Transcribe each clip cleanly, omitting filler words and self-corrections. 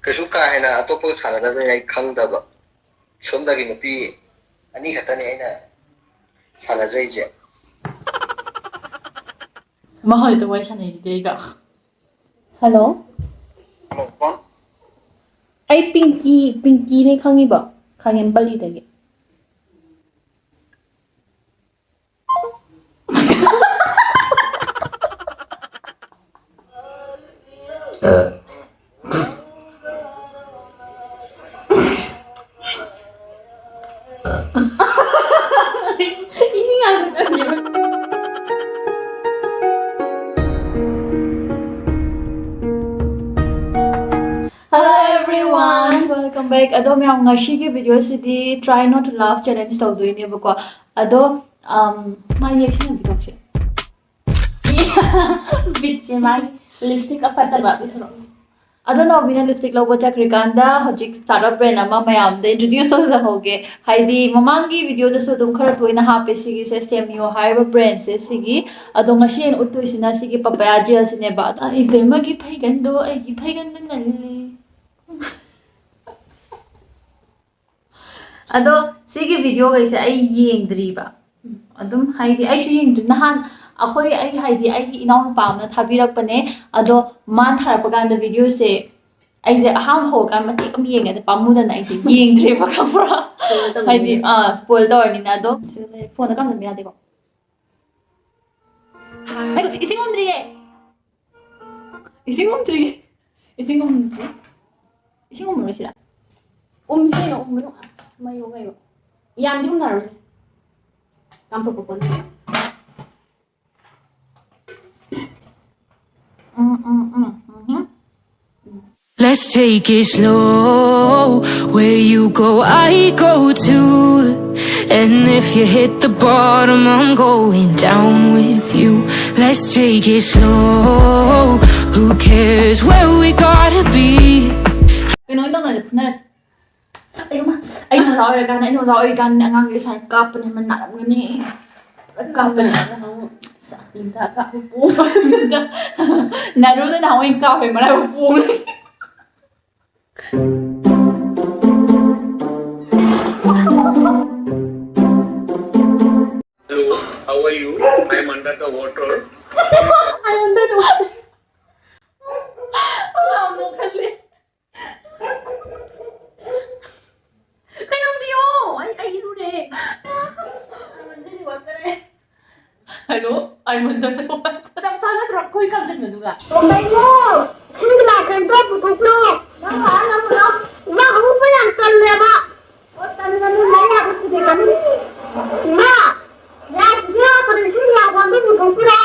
कशु का है ना तो पोस खाना दबे आई खंग दब सोमदा की नुपी अनि खतने आई ना साला जाइजे mahal to wai sanai dega hello hello कौन ai pinky ne khangi ba khangem bali dege ising ang sasabihin. Hello everyone, welcome back. Ado myang ngashi ki video sidi try not to laugh challenge tawdoine bako. Ado my reaction video se. Bitch my lipstick apasa ba bitro. Ado no bina lipstick logo chakrikanda hojik startup brand ama mayam de introduce to hoge. Haidi mamangi video da so dum khara toina ha pe sigi se STMU haiba brand se sigi. Ado ngashi en utto isina sigi papaya gel sine ba. Ai bema gi phaigan do ai gi phaigan nalle. Ado sigi video ga isa ai yengdriba adum haidi ai shu yengdu nahan akhoi ai haidi ai gi inaw pamna thabirak pane ado man tharapaganda video se ai je aham ho kan mati kam yenga de pamuda na ai se yengdriba kamra haidi spoil dawni na do phone kam na de ko ai ising umdriye ising umdriye ising umdriye ising umrosira umsino umno mayo kayo yam di umnaro kampo popon Let's take it slow. Where you go, I go too. And if you hit the bottom, I'm going down with you. Let's take it slow. Who cares where we gotta be? Kino ito na punara. Ayo ma, ay no kan ang isang kap ni man na ni. Kap ni sa linda ka po. Naruto na ako yung kap ay mara po. Hello, how are you? I'm under the water. I'm under the water. Alam mo kali. Tengok dia. Ay iru deh. I'm under the water. Hello, I'm under the water. Macam salah terus kau ikan macam mana? Hindi ba ganito putulo? Alam mo lang, ako pa yan kaleba. O talaga nung naya ako sige kami. Ma, lahat niya pa rin siya ako ang putulo.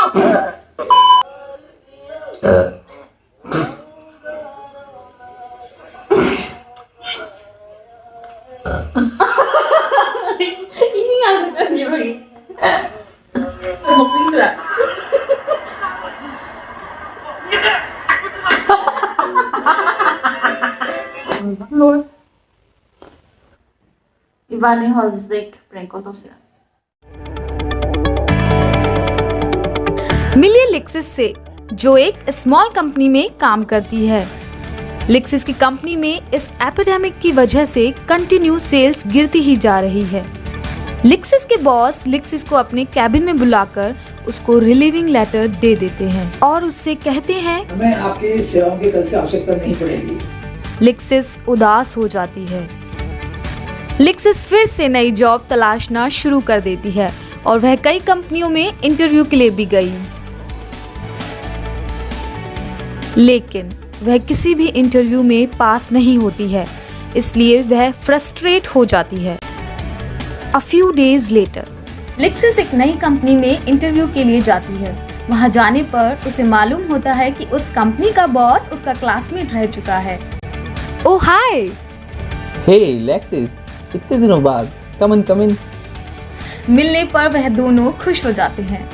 Isi nga sa niyo ba? Mapindra. Lord. Ivani Holzdick prank ko to sila. मिलिए लिक्सिस से जो एक small company में काम करती है। लिक्सिस की company में इस एपिडेमिक की वजह से कंटिन्यू सेल्स गिरती ही जा रही है। लिक्सिस के बॉस लिक्सिस को अपने कैबिन में बुलाकर उसको रिलीविंग लेटर दे देते हैं और उससे कहते हैं हमें आपकी सेवाओं की कल से आवश्यकता नहीं पड़ेगी। लिक्सिस उदास हो जाती है। लिक्सिस फिर से नई जॉब तलाशना शुरू कर देती है और वह कई कंपनियों में इंटरव्यू के लिए भी गई, लेकिन वह किसी भी इंटरव्यू में पास नहीं होती है, इसलिए वह फ्रस्ट्रेट हो जाती है। A few days later, लिक्सिस एक नई कंपनी में इंटरव्यू के लिए जाती है। वहां जाने पर उसे मालूम होता है कि उस कंपनी का बॉस उसका क्लासमेट रह चुका है। ओह हाय! हे लेक्सिस, इतने दिनों बाद, कम इन। मिलने पर वह दोनों खुश हो जाते हैं।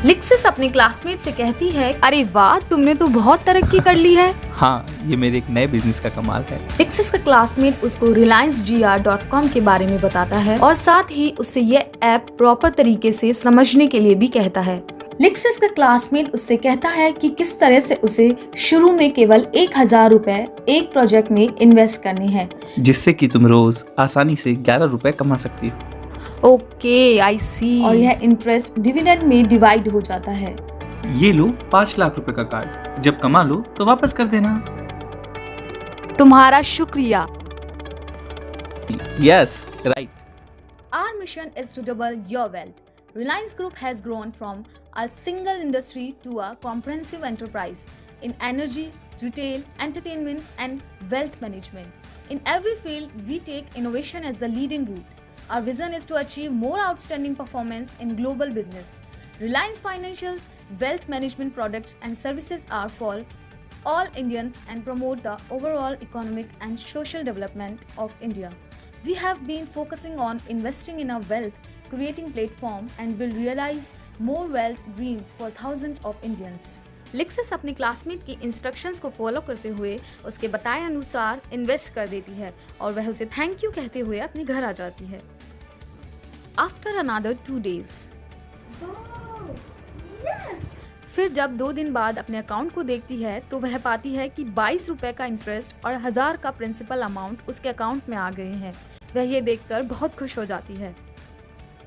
लिक्सिस अपने क्लासमेट से कहती है, अरे वाह, तुमने तो बहुत तरक्की कर ली है। हाँ, ये मेरे एक नए बिजनेस का कमाल है। लिक्सिस का क्लासमेट उसको reliancegr.com के बारे में बताता है और साथ ही उससे ये ऐप प्रॉपर तरीके से समझने के लिए भी कहता है। लिक्सिस का क्लासमेट उससे कहता है कि किस तरह से उसे शुरू में केवल 1000 रुपए एक प्रोजेक्ट में इन्वेस्ट करने हैं, जिससे कि तुम रोज आसानी से 11 रुपए कमा सकती हो। ओके, आई सी। और यह इंटरेस्ट डिविडेंड में डिवाइड हो जाता है। ये लो 5 लाख रुपए का कार्ड, जब कमा लो तो वापस कर देना। तुम्हारा शुक्रिया। Yes, right. Our mission is to double your wealth. Reliance Group has grown from a single industry to a comprehensive enterprise in energy, retail, entertainment, and wealth management. In every field, we take innovation as the leading route. Our vision is to achieve more outstanding performance in global business. Reliance Financial's wealth management products and services are for all Indians and promote the overall economic and social development of India. We have been focusing on investing in our wealth, creating platform and will realize more wealth dreams for thousands of Indians. लिक्सिस अपने classmate की instructions को follow करते हुए उसके बताए अनुसार invest कर देती है और वह उसे थैंक यू कहते हुए अपने घर आ जाती है। आफ्टर अनदर 2 days, फिर जब 2 दिन बाद अपने अकाउंट को देखती है तो वह पाती है कि 22 रुपए का इंटरेस्ट और 1000 का प्रिंसिपल अमाउंट उसके अकाउंट में आ गए हैं। वह ये देखकर बहुत खुश हो जाती है।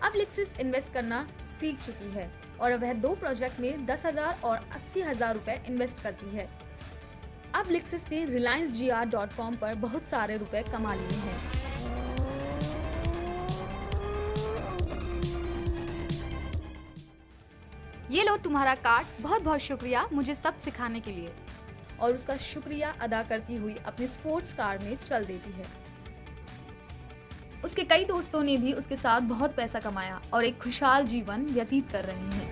अब लिक्सिस इन्वेस्ट करना सीख चुकी है और वह 2 प्रोजेक्ट में 10,000 और 80,000 रुपए इन्वेस्ट करती है। अब लिक्सिस ने reliancegr.com पर बहुत सारे रुपए कमा लिए हैं। ये लो तुम्हारा कार्ड, बहुत बहुत शुक्रिया मुझे सब सिखाने के लिए। और उसका शुक्रिया अदा करती हुई अपनी स्पोर्ट्स कार में चल देती है। उसके कई दोस्तों ने भी उसके साथ बहुत पैसा कमाया और एक खुशहाल जीवन व्यतीत कर रहे हैं।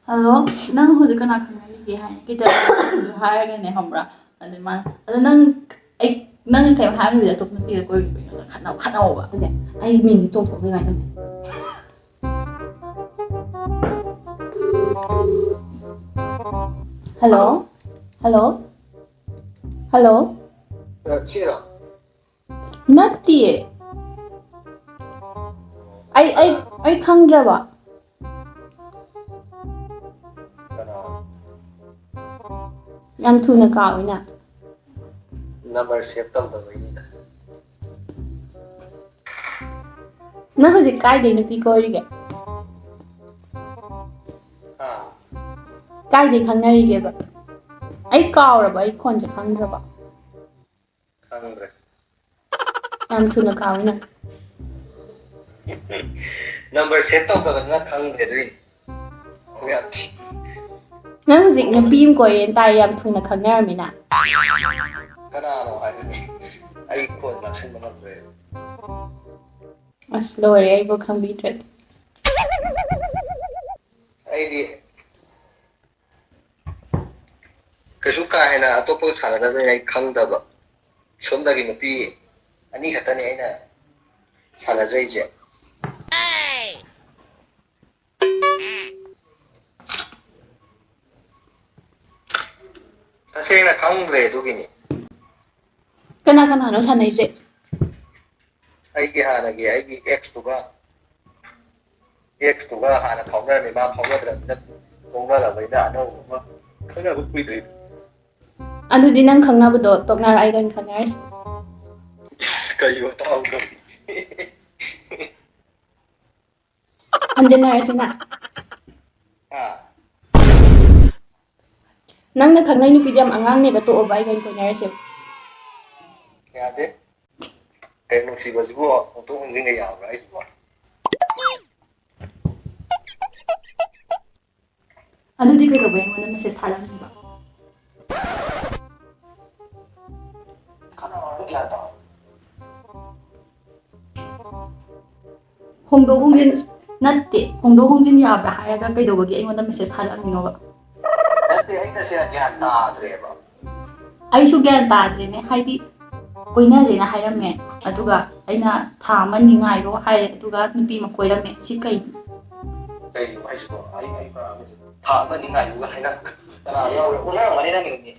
Hello, nang huli ka na kangali hai kita hire ne hamra ade man ado nang ai nang kai ha mi da top na pi da ko khanau ba ai min ni chong thong ngai ngai hello hello hello Sira. natti ai khangdraba yam thuna kaawina Number save tamda wai da. na hojik kai de nupi korige Ha. kai de khangnarige ba ai kaawraba ai khonje khangdraba Khangre. yam thuna kaawina Number save tamda na khangre dui. Oyati. na hojik nupi am koyen tai yam thuna khangnaramina Kana no hai. Ai ko laksin na re. as lore ai bo khangbitre Ai di kasu ka hai na atopo sala da ai khangda ba. Somda gi nupi ani khatani aina sala jai je. Tasena khangre dugini. kana kana no sanai je Aigi hana gi aigi X tuga hana phawna ni ma phawna dra na tongna la bai da no ma kana bu pui dri adu di nang khangnabado toknar ai gan khangars kayo taw ko anjana rasina ha nang na khangnai nupi jam angang ne ba to obai gan konarse ya de kai no si bas bo to ngi ngi ya right bo adu di kai da bai ngona message thalam ba kana ru kya ta hongdo hongjin natte hongdo hongjin yabra haraga kai do bagi ai ngona message thalam no ba natte ai ta se ya ta dre ba ai su gyan ta dre ne haidi koina je na hairame aduga aina tha man ni ngai ro haire aduga nupi ma koirame si kai kai mai so ai ba ꯊꯥ ꯑꯃꯅꯤ ꯉꯥꯏꯌꯨꯒ ꯍꯥꯏꯅ ꯀꯅꯥ ꯌꯥꯎꯔꯦ ꯎꯅꯔꯝꯒꯅꯤ ꯅꯪꯒꯤꯗꯨꯗꯤ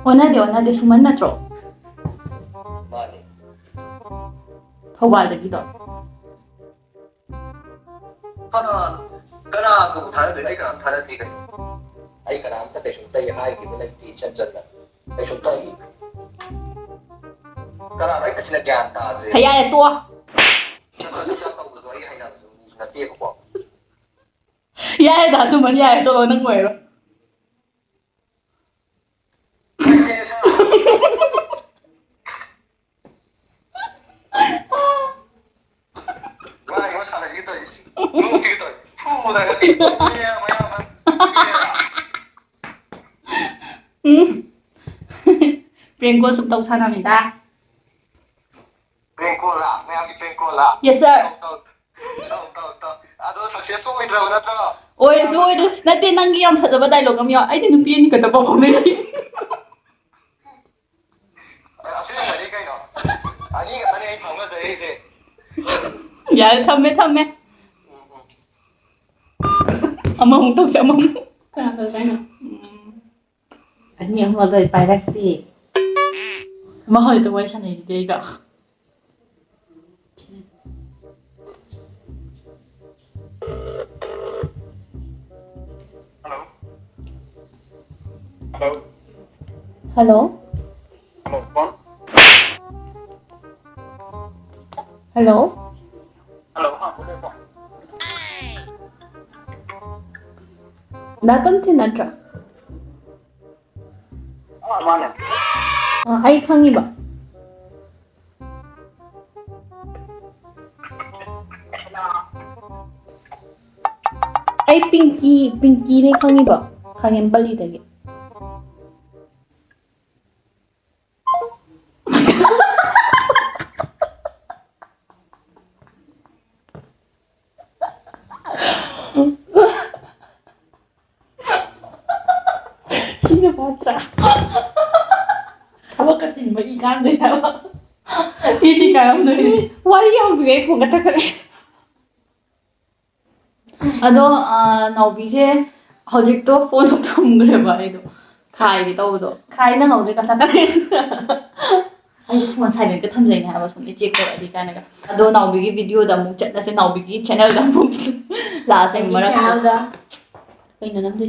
ꯑꯣꯟꯅꯗꯦ ꯁꯨꯃꯟ ꯅꯠꯇ꯭ꯔꯣ ꯃꯥꯅꯤ ꯊꯧꯕꯥꯜꯗꯒꯤꯗꯣ ꯀꯅꯥꯒꯕꯨ ꯊꯥꯅꯗꯣꯏꯅꯣ ꯑꯩ ꯀꯅꯥꯝ ꯊꯥꯅꯗꯦ ꯀꯩꯅꯣ ꯑꯩ ꯀꯅꯥꯝꯇ ꯀꯩꯁꯨꯝꯇ ꯍꯥꯏꯈꯤꯕ ꯂꯩꯇꯦ ꯏꯆꯟ ꯆꯟꯅ ꯀꯩꯁꯨꯝꯇ ꯑꯩ ꯀꯅꯥꯅꯣ ꯑꯩ ꯇꯁꯦꯡꯅ ꯒ꯭ꯌꯥꯟ ꯇꯥꯗ꯭ꯔꯦ ꯌꯥꯔꯦ ꯇꯣꯛꯑꯣ ꯆꯥꯛ ꯇꯧꯕꯗꯣ ꯑꯩ ꯍꯩꯅꯕꯁꯨ ꯃꯤꯁꯨ ꯅꯠꯇꯦꯕꯀꯣ ꯌꯥꯔꯦ ꯗꯥ ꯁꯨꯃꯟ ꯌꯥꯔꯦ ꯆꯠꯂꯣ ꯅꯪ ꯑꯣꯏꯔꯣ ꯉꯥꯏꯕ ꯁꯥꯟꯅꯒꯦ ꯇꯧꯔꯤꯁꯤ ꯅꯣꯛꯀꯦ ꯇꯧꯔꯤ ꯐꯨꯕꯗ ꯉꯁꯤ ꯄ꯭ꯔꯦꯡꯀꯣꯜ ꯁꯨꯝ ꯇꯧ ꯁꯥꯟꯅꯕꯅꯤꯗ ꯄ꯭ꯔꯦꯡꯀꯣꯜꯂꯥ ꯃꯌꯥꯝꯒꯤ ꯄ꯭ꯔꯦꯡꯀꯣꯜꯂꯥ ꯌꯦꯁ ꯁꯔ ꯇꯧ ꯑꯗꯣ ꯁꯛꯁꯦꯁ ꯑꯣꯏꯗ꯭ꯔꯕ ꯅꯠꯇ꯭ꯔꯣ ꯑꯣꯏꯔꯁꯨ ꯅꯠꯇꯦ ꯅꯪꯒꯤ ꯌꯥꯝ ꯐꯖꯕ ꯗꯥꯏꯂꯣग ꯑꯃ ꯌꯥꯎ ꯑꯩꯗꯤ ꯅꯨꯄꯤ ꯑꯅꯤ ꯈꯛꯇ ꯄꯥꯎ ꯐꯥꯎꯅꯩ ꯑꯁꯦꯡꯕꯅꯤ ꯀꯩꯅꯣ ꯑꯅꯤ ꯈꯛꯇꯅꯤ ꯑꯩ ꯐꯥꯎꯅꯖꯔꯤꯁꯦ ꯌꯥꯔꯦ ꯊꯝꯃꯦ ꯑꯃꯃꯨꯛ ꯇꯧꯁꯦ ꯑꯃꯃꯨꯛ ꯀꯅꯥ ꯇꯧꯗꯣꯏꯅꯣ ꯑꯅꯤ ꯑꯍꯨꯝ ꯑꯗꯨꯋꯥꯏ ꯄꯥꯏꯔꯛꯇꯦ ꯃꯍꯜꯗ ꯋꯥꯔꯤ ꯁꯥꯟꯅꯩꯁꯤꯗꯤ ꯑꯩꯒ हेलो हेलो दातम थे नट्रा आई खंगीबा आई पिंकी ने खंगीबा खंगेम बली दगे सीधा पात्रा थबक का चिन्ह बगी कान दे था इति कारम दोइने वारी हम जुगे फोन का करे अदो नाउबीसे हौजिकतो फोन थमग्रेबा आइदो खाइगे तौबदो खाइना हौदे का सका ꯑꯩꯁꯦ ꯐꯣꯟ ꯁꯥꯏꯂꯦꯟꯠꯀ ꯊꯝꯖꯩꯅꯦ ꯍꯥꯏꯕ ꯁꯨꯝ ꯆꯦꯛ ꯇꯧꯔꯛꯑꯗꯤ ꯀꯥꯏꯅꯒ ꯑꯗꯣ ꯅꯥꯎꯕꯤꯒꯤ ꯚꯤꯗꯤꯑꯣꯗ ꯑꯃꯨꯛ ꯆꯠꯂꯁꯦ ꯅꯥꯎꯕꯤꯒꯤ ꯆꯦꯅꯦꯜꯗ ꯑꯃꯨꯛ ꯂꯥꯛꯑꯁꯦ ꯃꯔꯛꯇ चैनल कहीं नमदे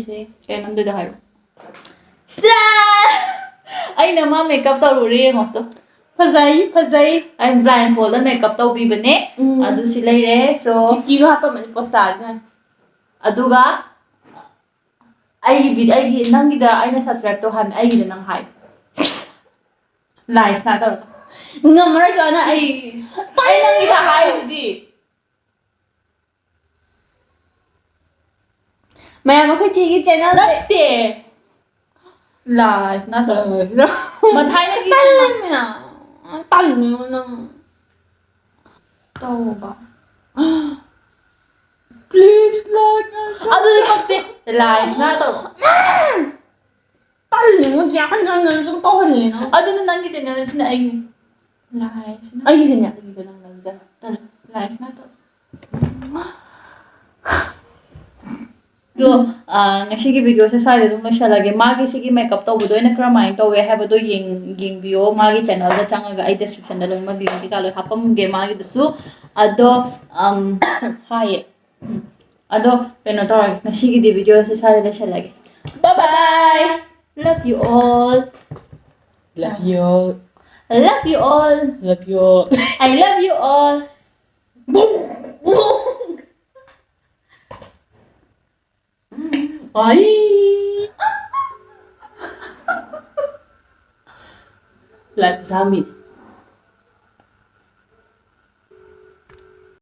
ꯀꯩ ꯅꯝꯗꯣꯏꯗꯣ ꯍꯥꯏꯔꯣ ꯑꯩꯅ ꯃꯥ ꯃꯦꯀꯞ ꯇꯧꯔꯨꯔꯦ ꯌꯦꯡꯉꯣ फजाई ꯑꯩ ꯕ꯭ꯂꯥꯏꯟ ꯐꯣꯜꯗ ꯃꯦꯀꯞ ꯇꯧꯕꯤꯕꯅꯦ ꯑꯗꯨ ꯁꯤ ꯂꯩꯔꯦ ꯁꯣ चिक्की हापा मने पोस्टार जान ꯑꯗꯨꯒ ꯑꯩꯒꯤ ꯅꯪꯒꯤꯗ ꯑꯩꯅ ꯁꯕꯁꯀ꯭ꯔꯥꯏꯕ ꯇꯧ ꯍꯥꯏꯕꯅꯦ ꯑꯩꯒꯤꯗ ꯅꯪ ꯍꯥꯏ ꯂꯥꯏꯁ ꯅꯥ ꯇꯧꯔꯒ ngamarai jana ai ꯑꯩ ꯅꯪꯒꯤꯗ ꯍꯥꯏꯗꯨꯗꯤ मैं मखै चीगी चैनल नत्ते लाइस ना तो मथाई ना की तल्लना तौबा प्लीज लाइक अदु पक्ते लाइस ना तो तल्लना जान जान सुम तौहलिना अदु नंगी चैनल सिना आई लाइस ना आई सिना अदु नंग लंजा तल लाइस ना तो जो ngasi video se sai dum shalage magi sigi makeup tawbudo ina kramai tawe habado yengbiyo magi channel da changaga ai description da link link ka lo hapamge magi dusu ado hi ado peno tor ngasi gi video se sai da shalage bye bye love you all love you love you all love you I love you all I like Sami